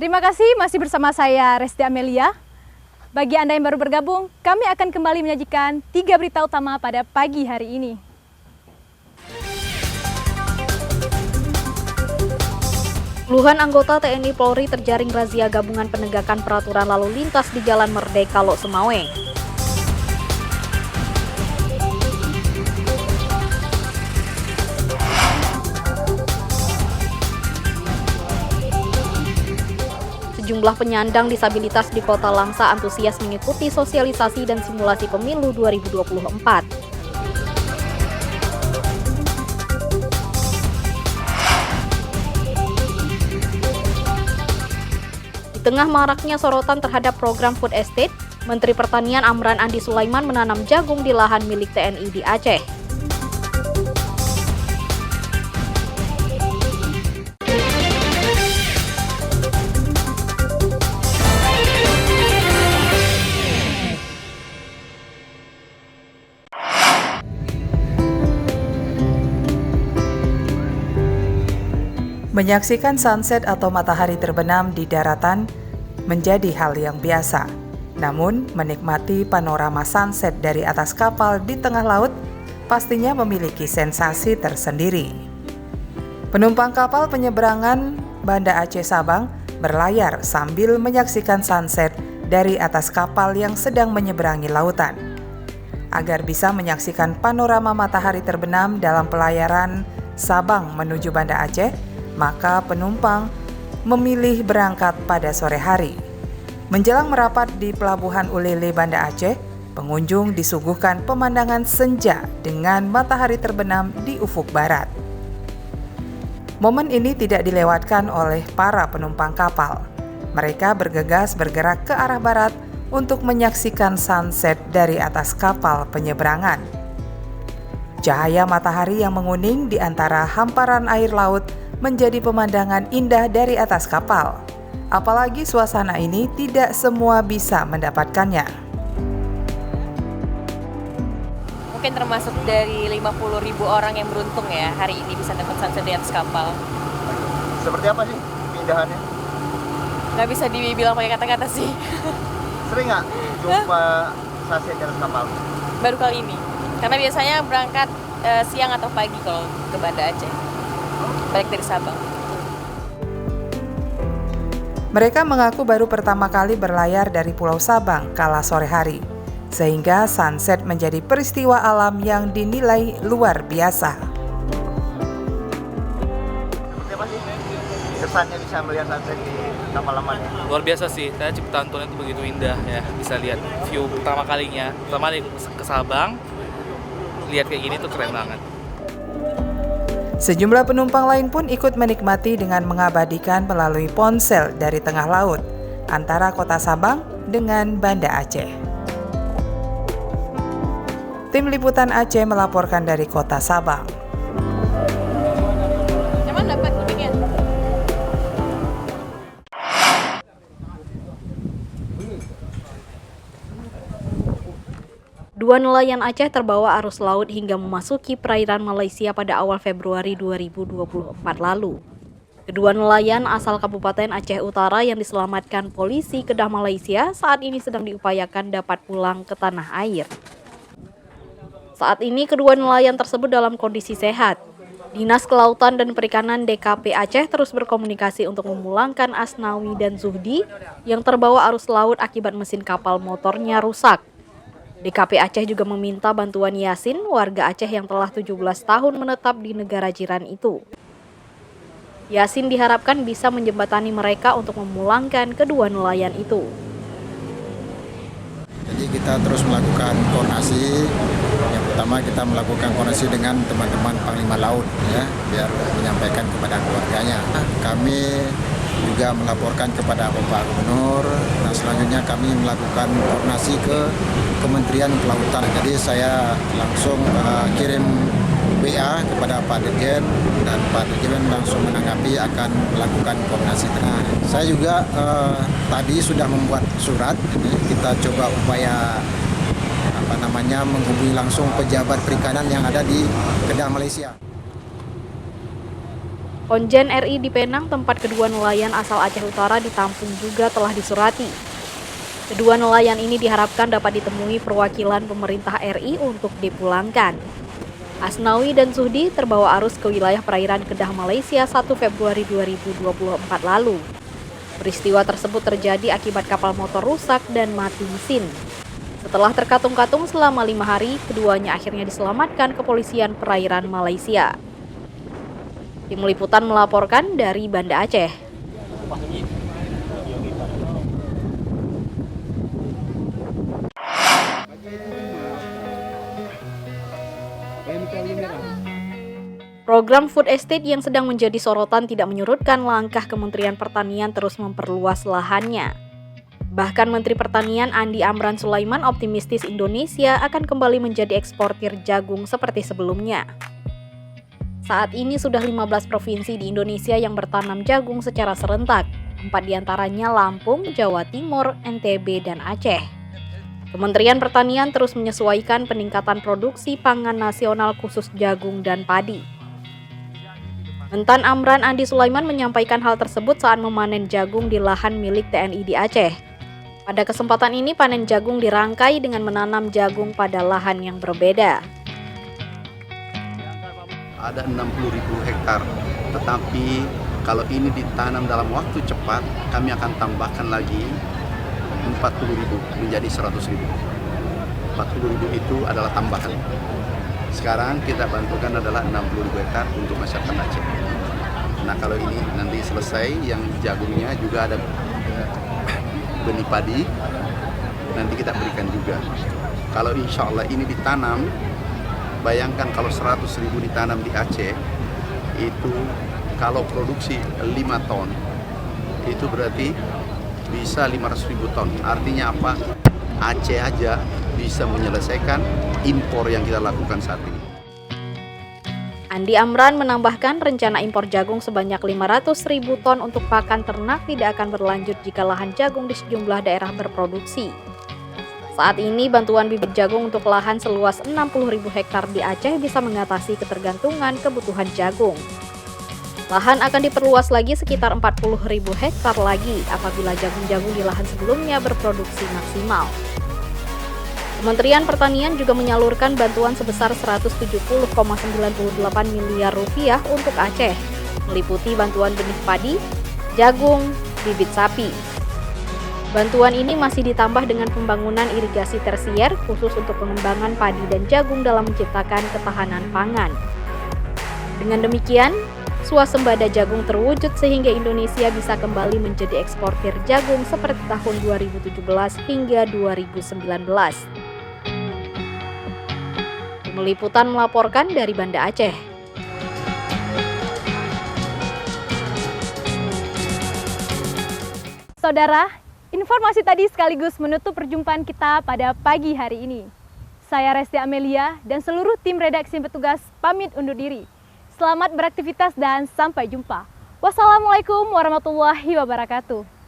Terima kasih masih bersama saya Resti Amelia. Bagi Anda yang baru bergabung, kami akan kembali menyajikan 3 berita utama pada pagi hari ini. Puluhan anggota TNI Polri terjaring razia gabungan penegakan peraturan lalu lintas di Jalan Merdeka Lok Semaweng. Sejumlah penyandang disabilitas di Kota Langsa antusias mengikuti sosialisasi dan simulasi pemilu 2024. Di tengah maraknya sorotan terhadap program food estate, Menteri Pertanian Amran Andi Sulaiman menanam jagung di lahan milik TNI di Aceh. Menyaksikan sunset atau matahari terbenam di daratan menjadi hal yang biasa. Namun, menikmati panorama sunset dari atas kapal di tengah laut pastinya memiliki sensasi tersendiri. Penumpang kapal penyeberangan Banda Aceh Sabang berlayar sambil menyaksikan sunset dari atas kapal yang sedang menyeberangi lautan. Agar bisa menyaksikan panorama matahari terbenam dalam pelayaran Sabang menuju Banda Aceh, maka penumpang memilih berangkat pada sore hari. Menjelang merapat di Pelabuhan Ulele Banda Aceh, pengunjung disuguhkan pemandangan senja dengan matahari terbenam di ufuk barat. Momen ini tidak dilewatkan oleh para penumpang kapal. Mereka bergegas bergerak ke arah barat untuk menyaksikan sunset dari atas kapal penyeberangan. Cahaya matahari yang menguning di antara hamparan air laut menjadi pemandangan indah dari atas kapal. Apalagi suasana ini tidak semua bisa mendapatkannya. Mungkin termasuk dari 50.000 orang yang beruntung ya hari ini bisa dapat sunset di atas kapal. Seperti apa sih keindahannya? Nggak bisa dibilang pakai kata-kata sih. Sering nggak jumpa sunset di atas kapal? Baru kali ini. Karena biasanya berangkat siang atau pagi kalau ke Banda Aceh. Balik dari Sabang. Mereka mengaku baru pertama kali berlayar dari Pulau Sabang kala sore hari, sehingga sunset menjadi peristiwa alam yang dinilai luar biasa. Seperti apa sih kesannya bisa melihat sunset di kapal lamanya? Luar biasa sih, saya ciptaan Tuhan itu begitu indah ya, bisa lihat view pertama kalinya, pertama ke Sabang, lihat kayak gini tuh keren banget. Sejumlah penumpang lain pun ikut menikmati dengan mengabadikan melalui ponsel dari tengah laut antara kota Sabang dengan Banda Aceh. Tim Liputan Aceh melaporkan dari kota Sabang. Emang dapat kuningnya? Dua nelayan Aceh terbawa arus laut hingga memasuki perairan Malaysia pada awal Februari 2024 lalu. Kedua nelayan asal Kabupaten Aceh Utara yang diselamatkan polisi Kedah Malaysia saat ini sedang diupayakan dapat pulang ke tanah air. Saat ini kedua nelayan tersebut dalam kondisi sehat. Dinas Kelautan dan Perikanan DKP Aceh terus berkomunikasi untuk memulangkan Asnawi dan Zuhdi yang terbawa arus laut akibat mesin kapal motornya rusak. DKP Aceh juga meminta bantuan Yasin, warga Aceh yang telah 17 tahun menetap di negara jiran itu. Yasin diharapkan bisa menjembatani mereka untuk memulangkan kedua nelayan itu. Jadi kita terus melakukan koordinasi. Yang pertama kita melakukan koordinasi dengan teman-teman Panglima Laut ya, biar menyampaikan kepada keluarganya. Kami juga melaporkan kepada Bapak Gubernur. Nah, selanjutnya kami melakukan koordinasi ke Kementerian Kelautan. Jadi saya langsung kirim WA kepada Pak Dirjen dan Pak Dirjen langsung menanggapi akan melakukan koordinasi. Nah, saya juga tadi sudah membuat surat. Ini kita coba upaya menghubungi langsung pejabat perikanan yang ada di Kedah Malaysia. Konjen RI di Penang, tempat kedua nelayan asal Aceh Utara ditampung, juga telah disurati. Kedua nelayan ini diharapkan dapat ditemui perwakilan pemerintah RI untuk dipulangkan. Asnawi dan Suhdi terbawa arus ke wilayah perairan Kedah, Malaysia 1 Februari 2024 lalu. Peristiwa tersebut terjadi akibat kapal motor rusak dan mati mesin. Setelah terkatung-katung selama 5 hari, keduanya akhirnya diselamatkan kepolisian perairan Malaysia. Tim Liputan melaporkan dari Banda Aceh. Program food estate yang sedang menjadi sorotan tidak menyurutkan langkah Kementerian Pertanian terus memperluas lahannya. Bahkan Menteri Pertanian Andi Amran Sulaiman optimistis Indonesia akan kembali menjadi eksportir jagung seperti sebelumnya. Saat ini sudah 15 provinsi di Indonesia yang bertanam jagung secara serentak, 4 diantaranya Lampung, Jawa Timur, NTB, dan Aceh. Kementerian Pertanian terus menyesuaikan peningkatan produksi pangan nasional khusus jagung dan padi. Mentan Amran Andi Sulaiman menyampaikan hal tersebut saat memanen jagung di lahan milik TNI di Aceh. Pada kesempatan ini panen jagung dirangkai dengan menanam jagung pada lahan yang berbeda. Ada 60.000 hektar, tetapi kalau ini ditanam dalam waktu cepat, kami akan tambahkan lagi 40.000 menjadi 100.000. 40.000 itu adalah tambahan. Sekarang kita bantukan adalah 60.000 hektar untuk masyarakat Aceh. Nah kalau ini nanti selesai, yang jagungnya juga ada benih padi, nanti kita berikan juga. Kalau insya Allah ini ditanam, bayangkan kalau 100.000 ditanam di Aceh, itu kalau produksi 5 ton, itu berarti bisa 500.000 ton. Artinya apa? Aceh aja bisa menyelesaikan impor yang kita lakukan saat ini. Andi Amran menambahkan rencana impor jagung sebanyak 500.000 ton untuk pakan ternak tidak akan berlanjut jika lahan jagung di sejumlah daerah berproduksi. Saat ini bantuan bibit jagung untuk lahan seluas 60.000 hektar di Aceh bisa mengatasi ketergantungan kebutuhan jagung. Lahan akan diperluas lagi sekitar 40.000 hektar lagi apabila jagung-jagung di lahan sebelumnya berproduksi maksimal. Kementerian Pertanian juga menyalurkan bantuan sebesar 170,98 miliar rupiah untuk Aceh, meliputi bantuan benih padi, jagung, bibit sapi. Bantuan ini masih ditambah dengan pembangunan irigasi tersier khusus untuk pengembangan padi dan jagung dalam menciptakan ketahanan pangan. Dengan demikian, swasembada jagung terwujud sehingga Indonesia bisa kembali menjadi eksportir jagung seperti tahun 2017 hingga 2019. Tim Liputan melaporkan dari Banda Aceh. Saudara, informasi tadi sekaligus menutup perjumpaan kita pada pagi hari ini. Saya Resti Amelia dan seluruh tim redaksi yang bertugas pamit undur diri. Selamat beraktivitas dan sampai jumpa. Wassalamualaikum warahmatullahi wabarakatuh.